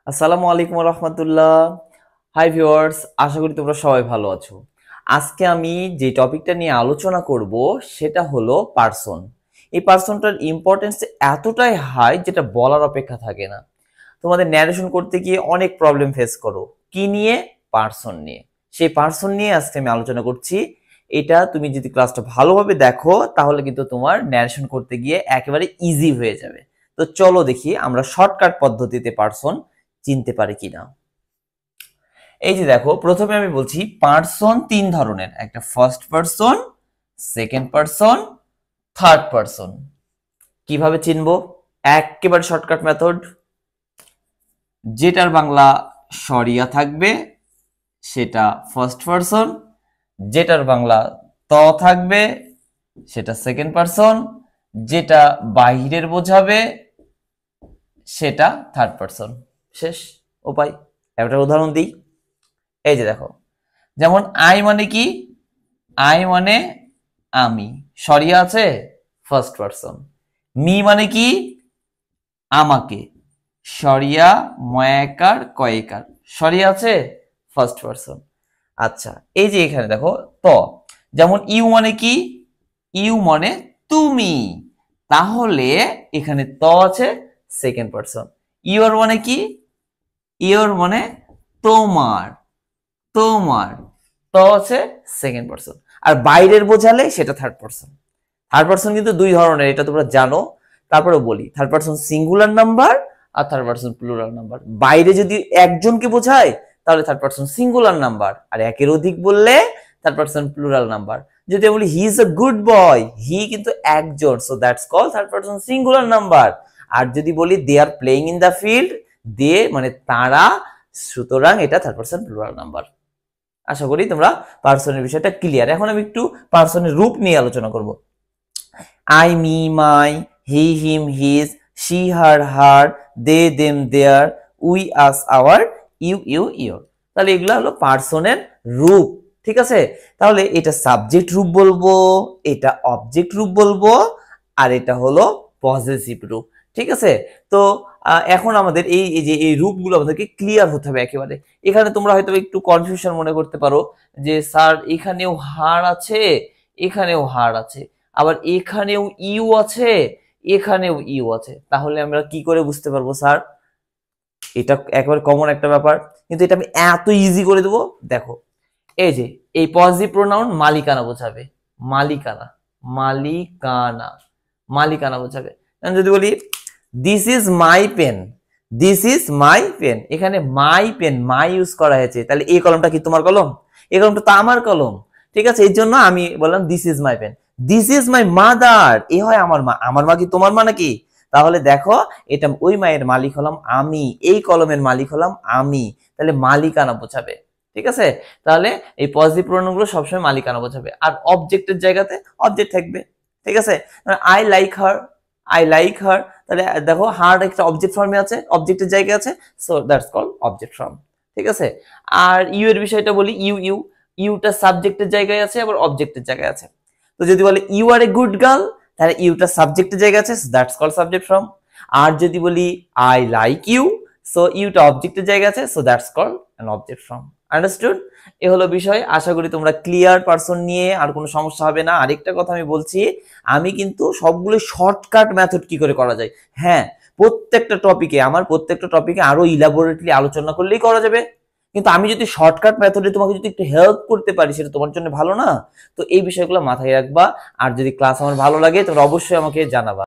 আসসালামু আলাইকুম রহমতুল্লাহ। Hi viewers, আশা করি তোমরা সবাই ভালো আছো। আজকে আমি যে টপিকটা নিয়ে আলোচনা করব সেটা হলো পার্সন। এই পার্সনটার ইম্পর্টেন্স এতটাই হাই যেটা বলার অপেক্ষা থাকে না। তোমাদের ন্যারেশন করতে গিয়ে অনেক প্রবলেম ফেস করো। কি নিয়ে? পার্সন নিয়ে। সেই পার্সন নিয়ে আজকে আমি আলোচনা করছি। এটা তুমি যদি ক্লাসটা ভালোভাবে দেখো তাহলে কিন্তু তোমার ন্যারেশন করতে গিয়ে একেবারে ইজি হয়ে যাবে। তো চলো দেখি আমরা শর্টকাট পদ্ধতিতে পার্সন চিনতে পারি কিনা। এই যে দেখো, প্রথমে আমি বলছি পার্সন তিন ধরনের, একটা first person, second person, third person. কিভাবে চিনবো? একেবারে শর্টকাট মেথড। যেটার বাংলা সরিয়া থাকবে সেটা ফার্স্ট পার্সন, যেটার বাংলা ত থাকবে সেটা সেকেন্ড পার্সন, যেটা বাহিরের বোঝাবে সেটা থার্ড পার্সন। শেষ উপায়। একটা উদাহরণ দিই। এই যে দেখো, যেমন আই মানে কি? আই মানে আমি, সরিয়া আছে ফার্স্ট পার্সন। মি মানে কি? আমাকে, সরিয়া ময়াকার কয়েকার, সরিয়া আছে ফার্স্ট পার্সন। আচ্ছা, এই যে এখানে দেখো ত, যেমন ইউ মানে কি? ইউ মানে তুমি, তাহলে এখানে ত আছে সেকেন্ড পার্সন। ইওর মানে কি? ইওর মানে তোমার, তোমার, ত আছে সেকেন্ড পার্সন। আর বাইরের বোঝালে সেটা থার্ড পার্সন। থার্ড পার্সন কিন্তু দুই ধরনের, এটা তোমরা জানো, তারপরে বলি। থার্ড পার্সন সিঙ্গুলার নাম্বার আর থার্ড পার্সন প্লুরাল নাম্বার। বাইরে যদি একজনকে বোঝায় তাহলে থার্ড পার্সন সিঙ্গুলার নাম্বার, আর একের অধিক বললে থার্ড পার্সন প্লুরাল নাম্বার। যদি বলি he is a good boy, he কিন্তু একজন, so that's call third person singular number. আর যদি বলি they are playing in the field, they মানে তারা, সুতরাং এটা থার্ড পার্সন প্লুরাল নাম্বার। আশা করি তোমরা পার্সনের বিষয়টা ক্লিয়ার। এখন আমি একটু পার্সনের রূপ নিয়ে আলোচনা করব। I me my, he him his, she her her, they them their, we us our, you you your. তাহলে এগুলো হলো পার্সনের রূপ। ঠিক আছে? তাহলে এটা সাবজেক্ট রূপ বলবো, এটা অবজেক্ট রূপ বলবো, আর এটা হলো পজেসিভ রূপ। ঠিক আছে? তো এখন আমাদের এই রূপগুলো আমাদেরকে ক্লিয়ার হতে হবে একেবারে। এখানে তোমরা হয়তো একটু কনফিউশন মনে করতে পারো যে স্যার এখানেও হার আছে, এখানেও হার আছে, আবার এখানেও ইউ আছে, এখানেও ইউ আছে, তাহলে আমরা কি করে বুঝতে পারবো স্যার? এটা একেবারে কমন একটা ব্যাপার, কিন্তু এটা আমি এত ইজি করে দেবো। দেখো, এই যে এই পজিটিভ প্রোনাউন মালিকানা বোঝাবে, মালিকানা, মালিকানা, মালিকানা বোঝাবে। যদি বলি this is my pen, this is my pen, এখানে মাই পেন, মাই ইউজ করা হয়েছে, তাহলে এই কলমটা কি তোমার কলম? এই কলমটা তো আমার কলম। ঠিক আছে? এই জন্য আমি বললাম this is my pen. This is my mother, এ হয় আমার মা। আমার মা কি তোমার মা নাকি? তাহলে দেখো, এটা ওই মায়ের মালিক হলাম আমি, এই কলমের মালিক হলাম আমি, তাহলে মালিকানা বোঝাবে। ঠিক আছে? তাহলে এই পজিটিভ প্রোনাউনগুলো সবসময় মালিকানা বোঝাবে। আর অবজেক্টের জায়গাতে অবজেক্ট থাকবে। ঠিক আছে? I like her, I like her, তাহলে দেখো হার একটা অবজেক্ট ফর্মে আছে, অবজেক্টের জায়গায় আছে, so that's called object form. ঠিক আছে? আর ইউ এর বিষয়টা বলি, ইউ ইউ, ইউটা সাবজেক্টের জায়গায় আছে আবার অবজেক্টের জায়গায় আছে। তো যদি বলে you are a good girl, তাহলে ইউটা সাবজেক্টের জায়গায় আছে, দ্যাটস কল্ড সাবজেক্ট ফর্ম। আর যদি বলি আই লাইক ইউ, সো ইউটা অবজেক্টের জায়গায় আছে, so that's called an object form. Understood? এ হলো বিষয়। আশা করি তোমরা ক্লিয়ার পারসন নিয়ে, আর কোনো সমস্যা হবে না। আরেকটা কথা আমি বলছি, আমি কিন্তু সবগুলো শর্টকাট মেথড কি করে করা যায়, হ্যাঁ, প্রত্যেকটা টপিকে, আমার প্রত্যেকটা টপিকে আরো ইলাবোরেটলি আলোচনা করলেই করা যাবে, কিন্তু আমি যদি শর্টকাট মেথডে তোমাকে যদি একটু হেল্প করতে পারি সেটা তোমার জন্য ভালো না? তো এই বিষয়গুলো মাথায় রাখবা। আর যদি ক্লাস আমার ভালো লাগে তোমরা অবশ্যই আমাকে জানাবা।